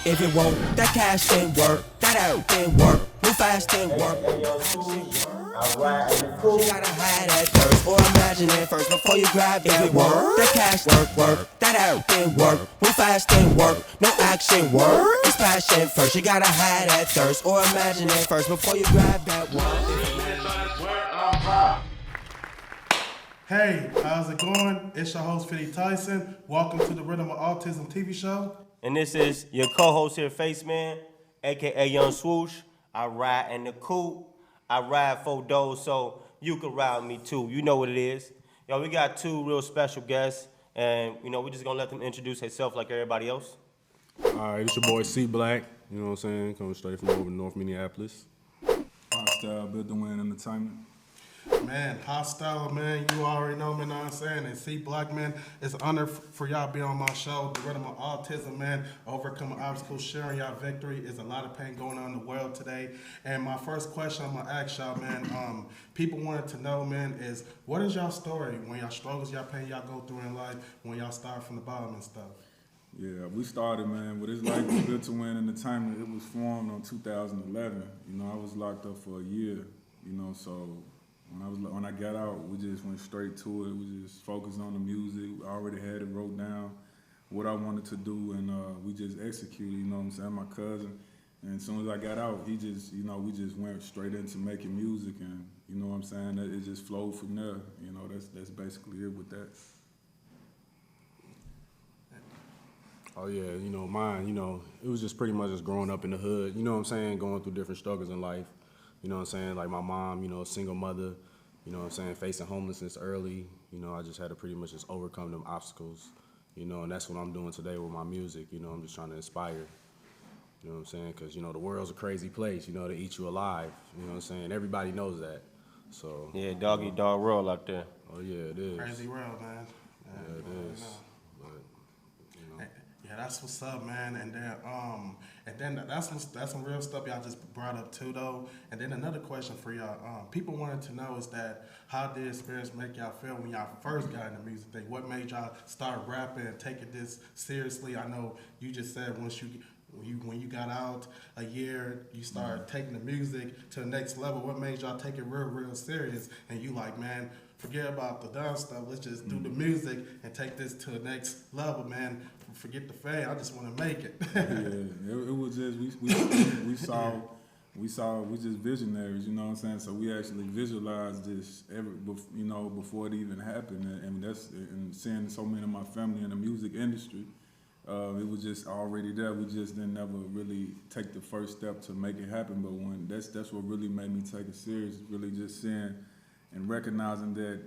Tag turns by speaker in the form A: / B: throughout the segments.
A: if it won't. That cash didn't work, that out didn't work. Move fast didn't work. You gotta hide at first, or imagine it first before you grab that work. That cash work, that out didn't work. Move fast didn't work, no action work. It's passion first, you gotta hide at thirst, or imagine it first before you grab that work.
B: Hey, how's it going? It's your host, Tyson. Welcome to the Rhythm of Autism TV show.
C: And this is your co-host here, Faceman, aka Young Swoosh. I ride in the coupe. I ride 4 doors, so you can ride me too. You know what it is. Yo, we got 2 real special guests, and we're just gonna let them introduce themselves like everybody else.
D: All right, it's your boy C Black. You know what I'm saying? Coming straight from over North Minneapolis.
E: Hostile, Building Win Entertainment.
B: Man, hostile, man, you already know, man, what I'm saying. And C Black, man, it's an honor for y'all to be on my show, The Rhythm of Autism, man. Overcoming obstacles, sharing y'all victory. There's a lot of pain going on in the world today. And my first question I'm going to ask y'all, man, people wanted to know, man, is what is y'all story when y'all struggles, y'all pain y'all go through in life, when y'all start from the bottom and stuff?
E: Yeah, we started, man, with it's like Built to Win Entertainment. It was formed in 2011. I was locked up for a year, so when I got out, we just went straight to it. We just focused on the music. I already had it wrote down what I wanted to do, and we just executed, you know what I'm saying? My cousin, and as soon as I got out, he just, we just went straight into making music, and you know what I'm saying? It just flowed from there. That's basically it with that.
D: Oh yeah, mine, it was just pretty much just growing up in the hood, you know what I'm saying? Going through different struggles in life. You know what I'm saying? Like my mom, a single mother, you know what I'm saying, facing homelessness early. I just had to pretty much just overcome them obstacles, and that's what I'm doing today with my music. I'm just trying to inspire, you know what I'm saying? Because, the world's a crazy place, they eat you alive, you know what I'm saying? Everybody knows that, so.
C: Yeah, dog eat dog world out there.
D: Oh yeah, it is.
B: Crazy world, man.
D: Yeah, it is.
B: Yeah, that's what's up, man. And then that's some real stuff y'all just brought up too, though. And then another question for y'all, people wanted to know is that how did the experience make y'all feel when y'all first got in the music thing? What made y'all start rapping and taking this seriously? I know you just said when you got out a year, you started taking the music to the next level. What made y'all take it real serious? And you like, man, forget about the done stuff. Let's just do the music and take this to the next level, man. Forget the fame. I just want to make it.
E: Yeah, it was just we just visionaries. You know what I'm saying? So we actually visualized this before it even happened, and seeing so many of my family in the music industry. It was just already there. We just didn't never really take the first step to make it happen. But that's what really made me take it serious. Really just seeing and recognizing that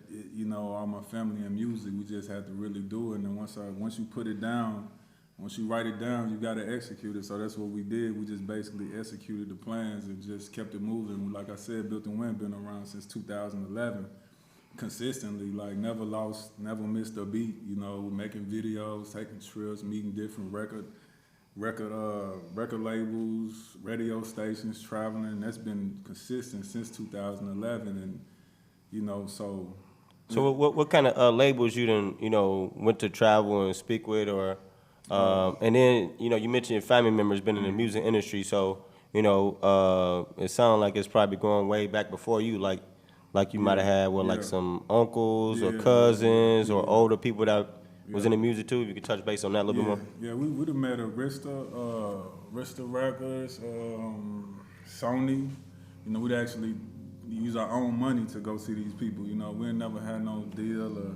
E: all my family and music, we just had to really do it. And then once you put it down, once you write it down, you got to execute it. So that's what we did. We just basically executed the plans and just kept it moving. Like I said, Built to Win been around since 2011. Consistently, like never lost, never missed a beat, making videos, taking trips, meeting different record labels, radio stations, traveling. That's been consistent since 2011, and so.
C: So what kind of labels you done, went to travel and speak with, or and then you mentioned your family members been in the music industry, so it sounds like it's probably going way back before you, like you might have had like some uncles or cousins or older people that was in the music too. If you could touch base on that a little bit more.
E: Yeah, we would have met Arista Records, Sony. We'd actually use our own money to go see these people. We never had no deal, or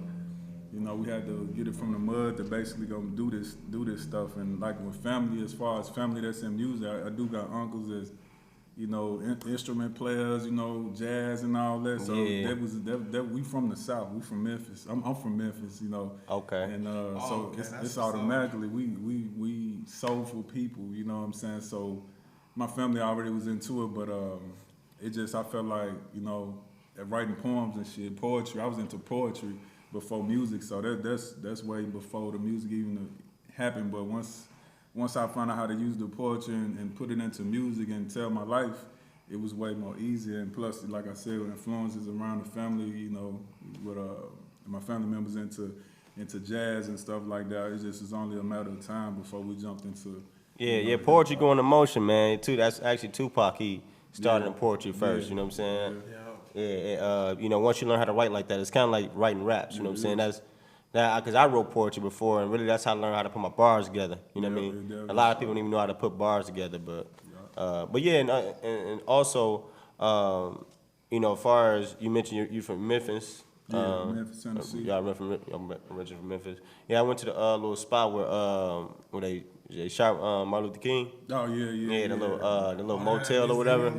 E: we had to get it from the mud to basically go do this stuff. And like with family, as far as family that's in music, I do got uncles as instrument players, jazz and all that. So
C: yeah.
E: that we from the South. We from Memphis. I'm from Memphis,
C: Okay.
E: And
B: okay,
E: it's automatically we soulful people, you know what I'm saying? So my family already was into it, but I felt like, writing poems and shit, poetry. I was into poetry before music, so that's way before the music even happened. But once I found out how to use the poetry and put it into music and tell my life, it was way more easier. And plus, like I said, influences around the family, with my family members into jazz and stuff like that. It just is only a matter of time before we jumped into
C: Yeah, poetry going to motion, man. Too. That's actually Tupac. He started in poetry first. You know what I'm saying? You know, once you learn how to write like that, it's kind of like writing raps. You know what I'm saying? That's that because I wrote poetry before, and really that's how I learned how to put my bars together. You know what I mean? A lot of people don't even know how to put bars together, but yeah, and also, you know, as far as you mentioned, you from Memphis.
E: Yeah, Memphis, Tennessee.
C: Yeah, I'm originally from Memphis. Yeah, I went to the little spot where they shot Martin Luther King.
E: Oh yeah.
C: The little motel or whatever.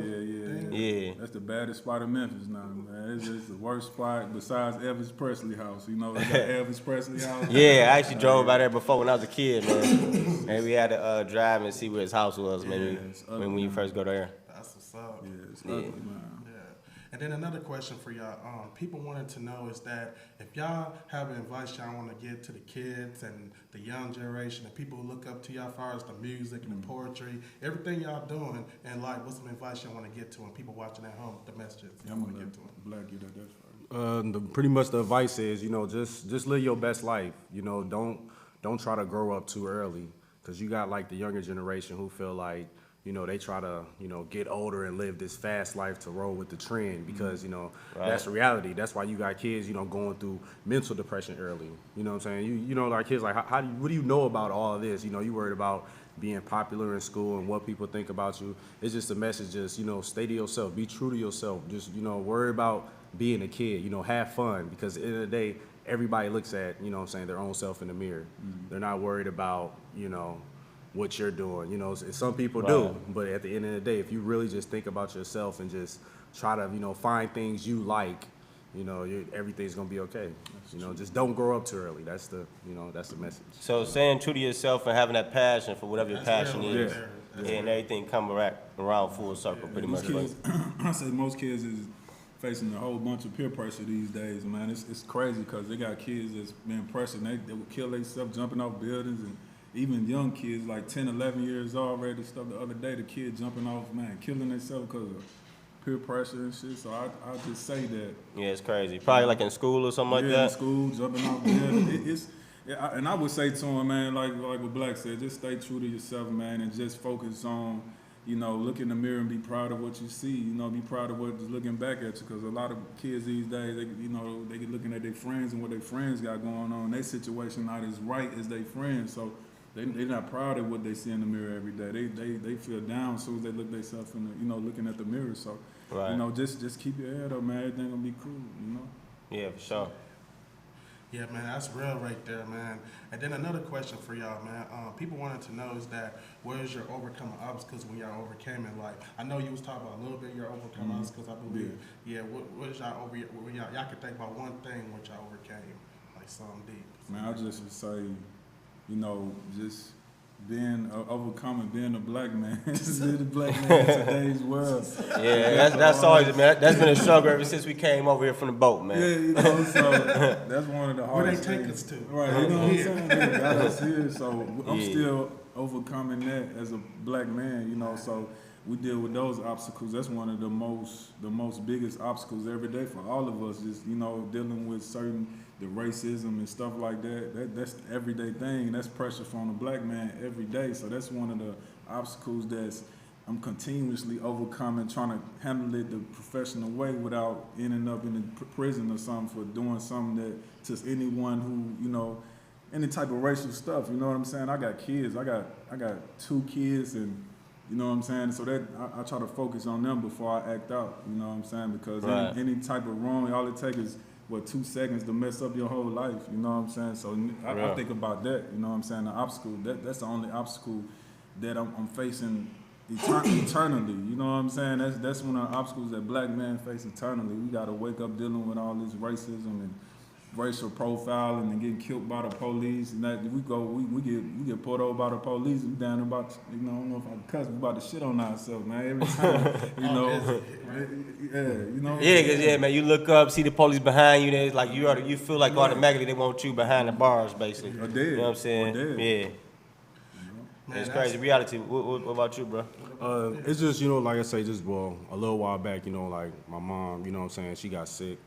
C: Yeah.
E: That's the baddest spot in Memphis now, man. It's the worst spot besides Elvis Presley house. You know, they got Elvis Presley house.
C: Yeah, I actually drove by there before when I was a kid, man. And we had to drive and see where his house was, maybe when you first go there.
B: That's what's up.
E: Yeah, it's ugly, man.
B: And then another question for y'all. People wanted to know is that if y'all have an advice y'all want to give to the kids and the young generation, the people who look up to y'all as far as the music and the poetry, everything y'all doing, and like, what's some advice y'all want to get to them? People watching at home, the messages y'all want to get to them.
E: Black, you that first.
D: Pretty much the advice is, you know, just live your best life. You know, don't try to grow up too early, because you got like the younger generation who feel like, you know, they try to, you know, get older and live this fast life to roll with the trend, because, you know, that's the reality. That's why you got kids, you know, going through mental depression early. You know what I'm saying? You know, like kids, like, what do you know about all of this? You know, you worried about being popular in school and what people think about you. It's just a message, just, you know, stay to yourself, be true to yourself. Just, you know, worry about being a kid, you know, have fun, because at the end of the day, everybody looks at, you know what I'm saying, their own self in the mirror. They're not worried about, you know, what you're doing. You know, some people do, but at the end of the day, if you really just think about yourself and just try to, you know, find things you like, you know, everything's gonna be okay. You know, just don't grow up too early. That's the, you know, that's the message.
C: So staying true to yourself and having that passion for whatever your passion is,
E: Yeah.
C: and everything come around full circle, pretty much.
E: Kids, I say most kids is facing a whole bunch of peer pressure these days, man. It's crazy because they got kids that's being pressured. They would kill themselves jumping off buildings, and even young kids like 10, 11 years already. Stuff the other day, the kid jumping off, man, killing themselves because of peer pressure and shit. So I just say that.
C: Yeah, it's crazy. Probably like in school or something like that.
E: In school, jumping off buildings. And I would say to him, man, like what Black said, just stay true to yourself, man, and just focus on, you know, look in the mirror and be proud of what you see. You know, be proud of what's looking back at you. Because a lot of kids these days, they get looking at their friends and what their friends got going on. Their situation not as right as their friends. So they're not proud of what they see in the mirror every day. They feel down as soon as they look themselves in the, you know, looking at the mirror. So, you know, just keep your head up, man. Everything gonna be cool, you know?
C: Yeah, for sure.
B: Yeah, man, that's real right there, man. And then another question for y'all, man. People wanted to know is that where's your overcoming obstacles when y'all overcame in life? I know you was talking about a little bit your overcoming obstacles, I believe. Yeah, what is y'all y'all can think about one thing which y'all overcame, like something deep.
E: Man, I just would say, you know, just overcoming being a black man. Being a black man in today's world.
C: Yeah, that's always, man. That's been a struggle ever since we came over here from the boat, man.
E: Yeah, you know, so that's one of the hardest
B: Where they take
E: things.
B: us to.
E: Right, you know what I'm saying? Yeah, got us here, so I'm still overcoming that as a black man, you know, so we deal with those obstacles. That's one of the most biggest obstacles every day for all of us, just, you know, dealing with the racism and stuff like that. That's the everyday thing, and that's pressure from the black man every day. So that's one of the obstacles I'm continuously overcoming, trying to handle it the professional way without ending up in a prison or something for doing something that to anyone who, you know, any type of racial stuff. You know what I'm saying? I got kids. I got 2 kids, and you know what I'm saying? So that I try to focus on them before I act out. You know what I'm saying? Because any type of wrong, all it takes is 2 seconds to mess up your whole life. You know what I'm saying? So I think about that. You know what I'm saying? The obstacle, that's the only obstacle that I'm facing eternally. You know what I'm saying? That's one of the obstacles that black men face eternally. We got to wake up dealing with all this racism and racial profiling and getting killed by the police, and that we get pulled over by the police. We down about, you know, I don't know if I can cuss, we about to shit on ourselves, man. Every time, you know, you know.
C: Yeah, cause man, you look up, see the police behind you. There's like you feel like automatically they want you behind the bars, basically.
E: Or dead.
C: You know what I'm saying? Yeah.
B: Man,
C: It's crazy reality. What about you, bro?
D: It's just, you know, like I say, just, well, a little while back, you know, like my mom, you know what I'm saying, she got sick.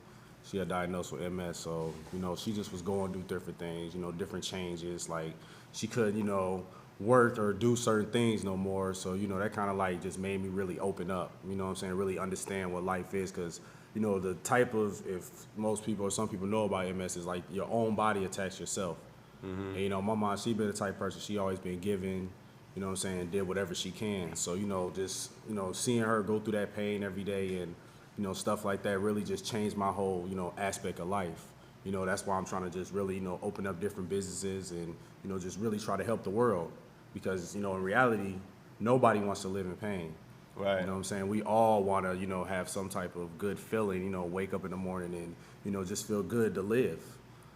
D: She got diagnosed with MS, so, you know, she just was going through different things, you know, different changes. Like, she couldn't, you know, work or do certain things no more. So, you know, that kind of like just made me really open up, you know what I'm saying, really understand what life is. Because, you know, the type of, if most people or some people know about MS, is like your own body attacks yourself. And, you know, my mom, she been the type of person, she always been giving, you know what I'm saying, did whatever she can. So, you know, just, you know, seeing her go through that pain every day and, you know, stuff like that really just changed my whole, you know, aspect of life. You know, that's why I'm trying to just really, you know, open up different businesses and, you know, just really try to help the world. Because, you know, in reality, nobody wants to live in pain.
C: Right.
D: You know what I'm saying? We all want to, you know, have some type of good feeling, you know, wake up in the morning and, you know, just feel good to live.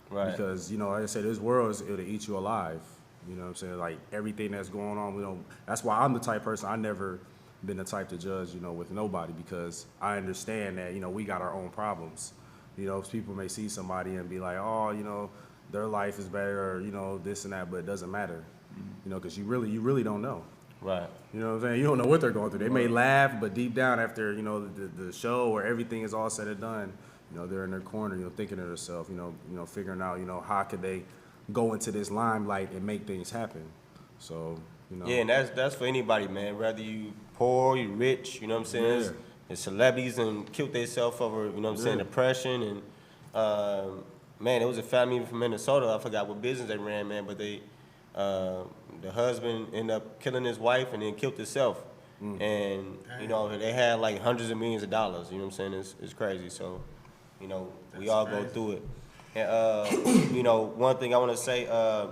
C: Right.
D: Because, you know, like I said, this world, it'll eat you alive. You know what I'm saying? Like, everything that's going on, you know, that's why I'm the type of person, I never been the type to judge, you know, with nobody, because I understand that, you know, we got our own problems. You know, people may see somebody and be like, oh, you know, their life is better, or, you know, this and that, but it doesn't matter. You know, because you really don't know.
C: Right.
D: You know what I'm saying? You don't know what they're going through. They may laugh, but deep down after, you know, the show or everything is all said and done, you know, they're in their corner, you know, thinking to themselves, you know, figuring out, you know, how could they go into this limelight and make things happen. So, you know.
C: Yeah, and that's for anybody, man. Whether you poor, you rich, you know what I'm saying?
D: Yeah.
C: And celebrities and killed themselves over, you know what I'm saying, depression. And, man, it was a family from Minnesota. I forgot what business they ran, man, but they, the husband ended up killing his wife and then killed himself. And, you know, they had like hundreds of millions of dollars, you know what I'm saying? It's crazy. So, you know, we all go through it. And, you know, one thing I want to say,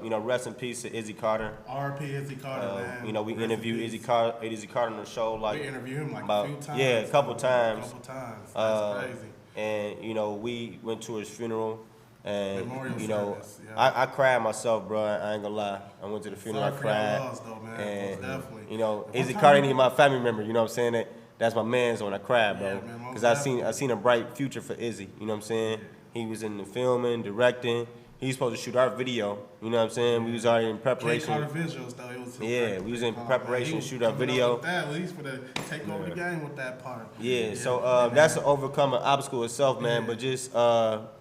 C: you know, rest in peace to Izzy Carter.
B: R.P. Izzy Carter, man.
C: You know, we
B: Rest
C: interviewed
B: in
C: Izzy
B: peace.
C: Carter on the show. Like,
B: We interviewed him like
C: about,
B: a few times.
C: yeah, a couple times.
B: That's crazy.
C: And, you know, we went to his funeral. And,
B: Memorial
C: you know,
B: service, yeah.
C: I cried myself, bro. I ain't gonna lie. I went to the funeral,
B: Sorry
C: I
B: for your
C: cried.
B: loss, though, man.
C: And,
B: Most definitely.
C: you know,
B: One
C: Izzy
B: time-
C: Carter ain't even my family member, you know what I'm saying? That's my man's when I cried, bro.
B: Yeah, man, most
C: Because I seen a bright future for Izzy, you know what I'm saying? He was in the filming, directing. He's supposed to shoot our video, you know what I'm saying? We was already in
B: King
C: preparation.
B: Carter visuals, though. It was
C: Yeah, we was in preparation to shoot our video.
B: He's for the take over the game with that part.
C: Yeah, so that's to overcome an obstacle itself, man. But just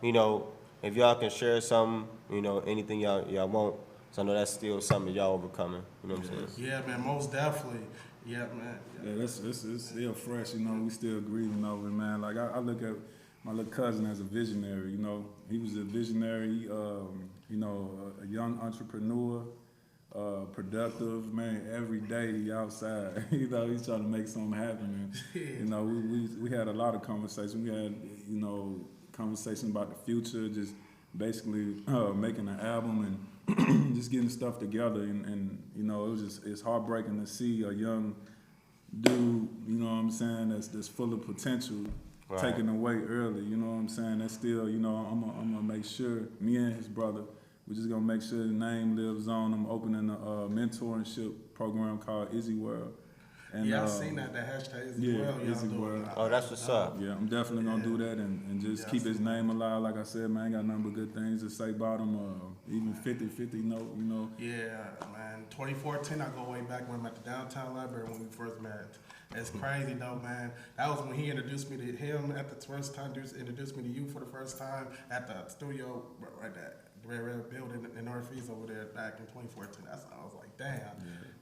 C: you know, if y'all can share something, you know, anything y'all want, so I know that's still something y'all overcoming. You know what I'm saying?
B: Yeah, man, most definitely. Yeah, man.
E: Yeah, it's still fresh, you know, we still grieving over it, man. Like, I look at my little cousin as a visionary, you know. He was a visionary, you know, a young entrepreneur, productive, man, every day he outside. You know, he's trying to make something happen. And, you know, we had a lot of conversations. We had, you know, conversation about the future, just basically making an album and just getting stuff together. And you know, it's heartbreaking to see a young dude, you know what I'm saying, that's full of potential,
C: Right.
E: taken away early, you know what I'm saying? That's still, you know, I'm gonna make sure, me and his brother, we're just gonna make sure the name lives on. I'm opening a mentorship program called Izzy World. And,
B: Yeah, I seen that hashtag Izzy
E: yeah,
B: World. y'all
E: Izzy
B: doing.
E: World.
C: Oh, that's what's up.
E: Yeah, I'm definitely gonna do that and just
B: Yeah,
E: keep
B: I
E: his
B: see
E: name alive. Like I said, man, I ain't got nothing but good things to say about him. Even 50-50 note, you know.
B: Yeah, man. 2014, I go way back when I'm at the downtown library when we first met. It's crazy though, man. That was when he introduced me to him at the first time. Introduced me to you for the first time at the studio, right there, the red building in Northeast over there back in 2014. That's I was like, damn.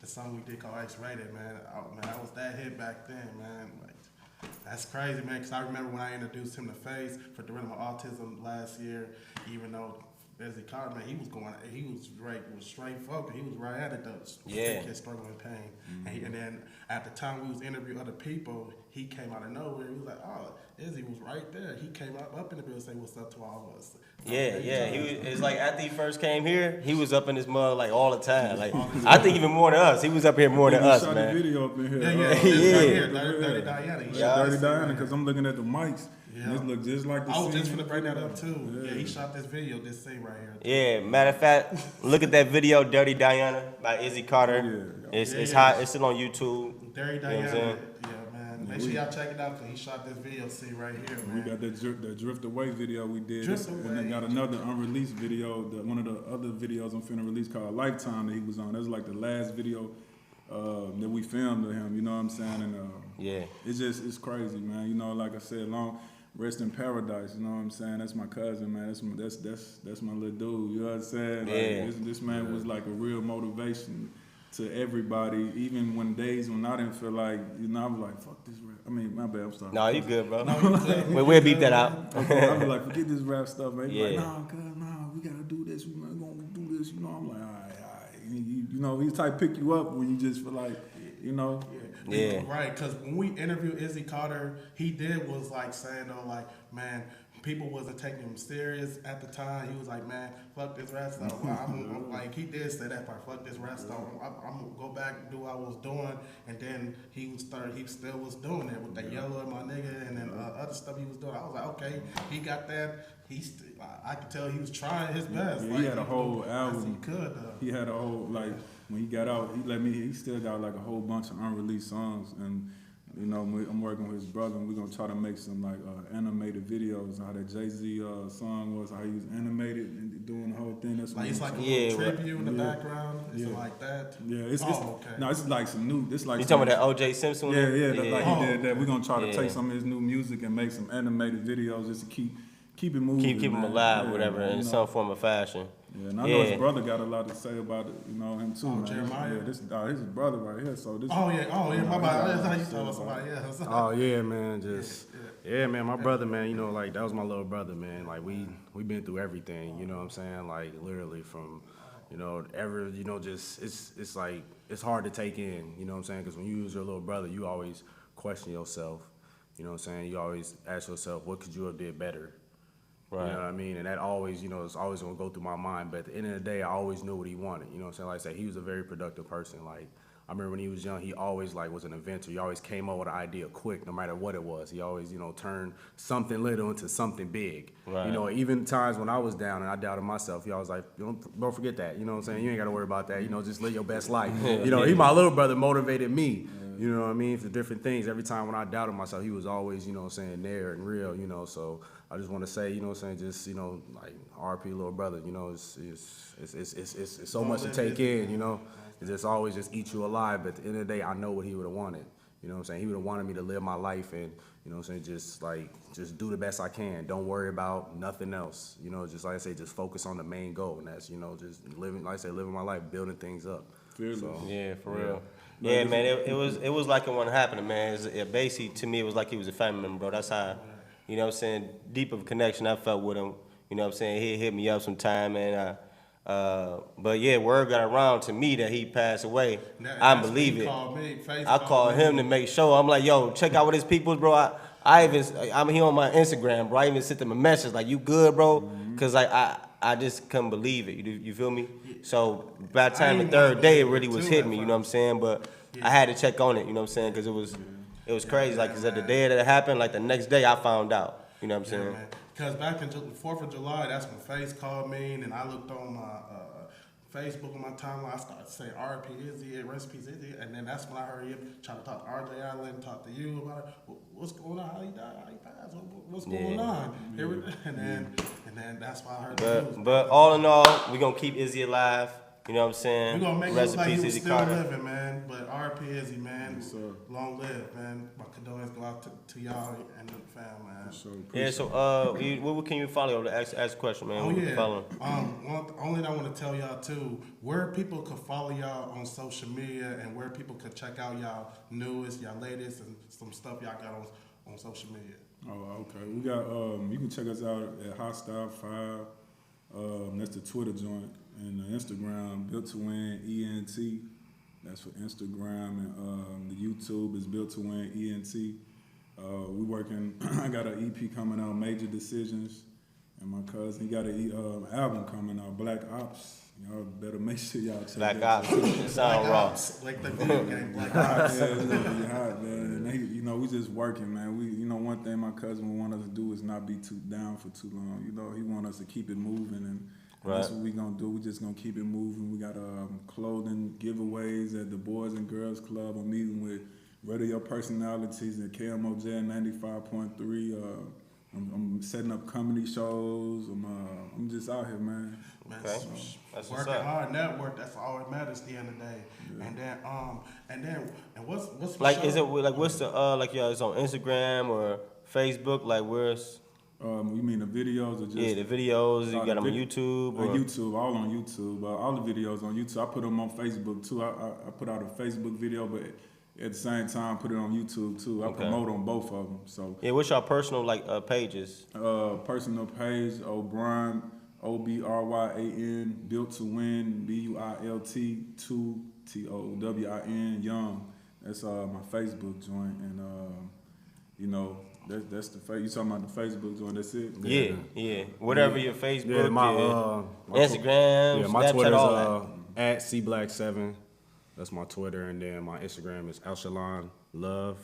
B: The song we did called X-Rated, man. Oh, man, I was that hit back then, man. Like, that's crazy, man. Cause I remember when I introduced him to Face for during my autism last year. Even though Izzy Carter, man, he was straight focused. He was right at it though.
C: Yeah.
B: Kid struggling with pain. And then at the time we was interviewing other people, he came out of nowhere. He was like, oh, Izzy was right there. He came up in the building and say what's up to all of us.
C: Yeah. It's like after he first came here, he was up in this mud like all the time. Like I think even more than us. He was up here more than us,
E: shot
C: man.
E: the video up in here.
B: Yeah.
E: Right
B: Dirty Diana.
C: Yeah,
E: Dirty Diana, because I'm looking at the mics.
B: Yeah.
E: And this look just like the
B: I was
E: scene.
B: just gonna bring that up too. Yeah, he shot this video, this scene right here.
C: Yeah, matter of fact, look at that video, Dirty Diana by Izzy Carter.
E: Yeah.
C: It's hot. It's still on YouTube.
B: Dirty
C: You know what I'm
B: Diana.
C: saying?
B: Yeah, man. Make sure y'all check it out because he shot this video scene right here,
E: We
B: man.
E: got that Drift Away video we did.
B: Drift
E: And
B: Away.
E: then got another unreleased video, one of the other videos I'm finna release called Lifetime that he was on. That was like the last video that we filmed of him, you know what I'm saying? And
C: Yeah.
E: it's crazy, man. You know, like I said, long rest in paradise, you know what I'm saying? That's my cousin, man. That's my little dude, you know what I'm saying?
C: Yeah.
E: Like, this man was like a real motivation to everybody, even when days when I didn't feel like, you know, I was like, fuck this rap. I mean, my bad, I'm sorry.
C: No, you good, bro. We'll beat that out.
E: I be like, forget this rap stuff, man.
C: Yeah.
E: Like, nah, we gotta do this. We're not gonna do this. You know, I'm like, all right. You know, he's type pick you up when you just feel like, you know.
C: Yeah.
B: Right, because when we interviewed Izzy Carter, he was like saying though, like, man, people wasn't taking him serious at the time. He was like, man, fuck this rap stuff. I'm like, he did say that part, fuck this rap stuff. I'm gonna go back and do what I was doing, and then he still was doing it with that yellow and my nigga, and then other stuff he was doing. I was like, okay, he got that. I could tell he was trying his best.
E: Yeah,
B: like,
E: he had a whole album.
B: He could.
E: He had a whole, like, when he got out, he still got like a whole bunch of unreleased songs, and you know, I'm working with his brother, and we're gonna try to make some like animated videos. How that Jay-Z song was, how he was animated and doing the whole thing. That's
B: like it's like a
C: yeah,
B: little tribute in the background. Is it like that?
E: Yeah,
B: okay.
E: No, it's like some new. This like
C: You talking about that O.J. Simpson?
E: Yeah, like he did that. We're gonna try to
C: Yeah.
E: take some of his new music and make some animated videos just to keep it moving.
C: Keep him
E: man.
C: alive,
E: Yeah,
C: whatever, in some form of fashion.
E: Yeah, and I know his brother got a lot to say about it, you know, him too. Man.
B: Jeremiah?
E: Yeah, this his brother right here. So this.
B: Oh yeah, my bad. That's how you tell somebody else.
D: Oh yeah, man. Yeah, man. My brother, man. You know, like that was my little brother, man. Like we been through everything. You know what I'm saying? Like literally from, you know, just it's like it's hard to take in. You know what I'm saying? Because when you lose your little brother, you always question yourself. You know what I'm saying? You always ask yourself, what could you have did better?
C: Right.
D: You know what I mean? And that always, you know, it's always gonna go through my mind. But at the end of the day, I always knew what he wanted. You know what I'm saying? Like I said, he was a very productive person. Like I remember when he was young, he always like was an inventor. He always came up with an idea quick, no matter what it was. He always, you know, turned something little into something big.
C: Right.
D: You know, even times when I was down and I doubted myself, he always like, don't forget that. You know what I'm saying? You ain't gotta worry about that. You know, just live your best life. You know, he my little brother motivated me. You know what I mean? For different things. Every time when I doubted myself, he was always, you know what I'm saying, there and real, you know. So I just want to say, you know what I'm saying, just, you know, like RP little brother, you know, it's so much to take in, you know. It just always just eat you alive. But at the end of the day, I know what he would have wanted. You know what I'm saying? He would have wanted me to live my life and, you know what I'm saying, just do the best I can. Don't worry about nothing else. You know, just like I say, just focus on the main goal. And that's, you know, just living, like I say, living my life, building things up. So,
C: Yeah, for real. Yeah, man, it was like it wasn't happening, man. Basically, to me, it was like he was a family member, bro. That's how, you know what I'm saying, deep of a connection I felt with him. You know what I'm saying? He hit me up sometime, man. But yeah, word got around to me that he passed away. I believe it. I called him to make sure. I'm like, yo, check out what his people's, bro. I'm here on my Instagram, bro. I even sent him a message like, you good, bro? Because I just couldn't believe it. You feel me? So by the time the third day, it really was hitting me. You know what I'm saying? But I had to check on it. You know what I'm saying? Because it was crazy. Like, 'cause the day that it happened, like the next day, I found out. You know what I'm saying?
B: Because back in the 4th of July, that's when Face called me, and I looked on my Facebook on my timeline. I started saying RP Izzy, recipes Izzy, and then that's when I heard you try to talk to RJ Allen, talk to you about it. What's going on? How he died? How he passed? What's going on? And then that's why I heard the news.
C: But all in all, we're going to keep Izzy alive. You know what I'm saying?
B: We're going to make
C: Rest
B: it
C: in
B: like he
C: peace,
B: was
C: Izzy
B: still
C: Carter.
B: living, man. But RP Izzy, man. Long live, man. My condolences go out to y'all and the fam, man.
C: Yeah, so what can you follow? Ask a question, man.
B: Oh,
C: What you
B: yeah.
C: following?
B: Only thing I want to tell y'all, too, where people could follow y'all on social media and where people could check out y'all newest, y'all latest, and some stuff y'all got on social media.
E: Oh, okay. We got, you can check us out at Hostile 5. That's the Twitter joint. And the Instagram, Built to Win ENT. That's for Instagram. And the YouTube is Built to Win ENT. We working, I got an EP coming out, Major Decisions. And my cousin, he got an album coming out, Black Ops. Y'all better make sure y'all check
C: Black
E: that
C: Ops. It sound raw.
B: Like the video game, Black Ops.
E: Yeah, it's gonna be hot, man. And you know, we just working, man. One thing my cousin would want us to do is not be too down for too long. You know, he want us to keep it moving, and that's what we gonna do. We just gonna keep it moving. We got clothing giveaways at the Boys and Girls Club. I'm meeting with Radio Personalities at KMOJ 95.3. I'm setting up comedy shows. I'm just out here, man.
C: Okay. That's what's
B: Working
C: up.
B: hard, network. That's all that matters at the end of the day. Yeah. And what's
C: Like,
B: show?
C: is it like what's the it's on Instagram or Facebook? Like, where's
E: You mean the videos or just?
C: Yeah, the videos. You got them on
E: vid-
C: YouTube.
E: On
C: Or?
E: YouTube, all on YouTube. All the videos on YouTube. I put them on Facebook too. I put out a Facebook video, but at the same time, put it on YouTube too. I promote on both of them. So
C: Yeah, what's your personal pages?
E: personal page, O'Brien, OBRYAN, Built to Win, BUILT 2 TOWIN, Young. That's my Facebook joint, and you know. That's the you talking about the Facebook joint? That's it.
C: Yeah. Whatever your Facebook,
D: Yeah, my
C: Instagram,
D: yeah, my
C: Snapchat,
D: Twitter's
C: all that.
D: at CBlack7. That's my Twitter, and then my Instagram is Alshalon Love.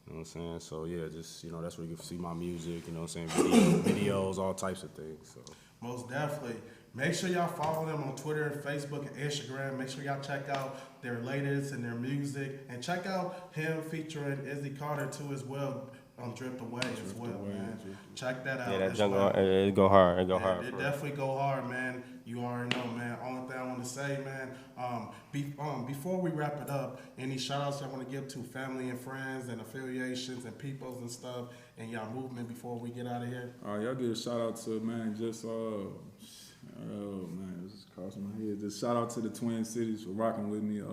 D: You know what I'm saying? So yeah, just that's where you can see my music. You know what I'm saying? Videos, all types of things. So
B: Most definitely. Make sure y'all follow them on Twitter, Facebook, and Instagram. Make sure y'all check out their latest and their music, and check out him featuring Izzy Carter too as well. Drift Away as well, man. Check that out.
C: Yeah, that
B: as
C: junk
B: well.
C: it go hard. It go
B: Yeah,
C: hard.
B: it definitely go hard, man. You already know, man. Only thing I want to say, man, before we wrap it up, any shout outs y'all want to give to family and friends and affiliations and peoples and stuff and y'all movement before we get out of here?
E: Y'all give a shout out to, man, just oh man, this is crossing my head. Just shout out to the Twin Cities for rocking with me.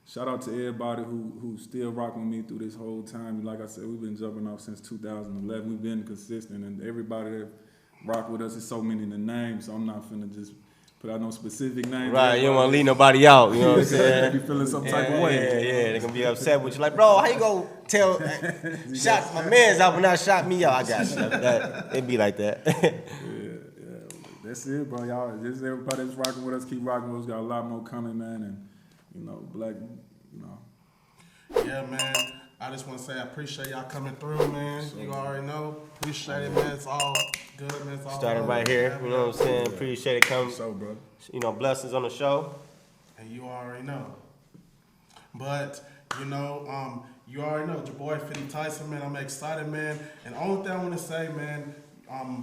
E: Shout out to everybody who's still rocking with me through this whole time. Like I said, we've been jumping off since 2011. We've been consistent, and everybody that rock with us is so many in the name, so I'm not finna just put out no specific name.
C: Right, you don't want to leave nobody out. You know what I'm
E: They
C: saying?
E: be feeling some type of way.
C: Yeah, they're gonna be upset with you. Like, bro, how you gonna tell? Shot my man's out, but not shot me out. I got you. It be like that.
E: Yeah. That's it, bro. Y'all, just everybody that's rocking with us, keep rocking with us. Got a lot more coming, man, and black,
B: Yeah, man. I just want to say I appreciate y'all coming through, man. You already know. Appreciate it, man. It's all good, man. It's all
C: Starting
B: love.
C: right here. You know what I'm saying? Appreciate it. Come,
E: so, bro.
C: blessings on the show.
B: And you already know. But, you already know, your boy 50 Tyson, man. I'm excited, man. And the only thing I want to say, man,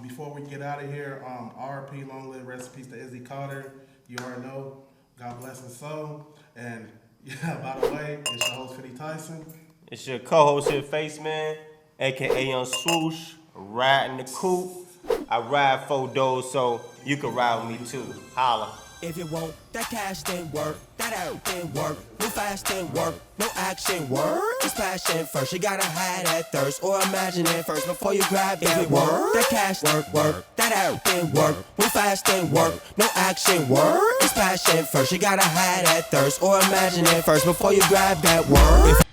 B: before we get out of here, RP, long live, rest in peace to Izzy Carter. You already know. God bless his soul. And, yeah, by the way, it's your host 50 Tyson.
C: It's your co-host here, Faceman, aka Young Swoosh, riding the coupe. I ride 4 doors, so you can ride with me too. Holla.
A: If you want that cash, then work. That out, then work. Move fast, then work. No action, work. It's passion first. You gotta have that thirst, or imagine it first before you grab that work. That cash, work. That out, then work. Move fast, then work. No action, work. It's passion first. You gotta have that thirst, or imagine it first before you grab that work.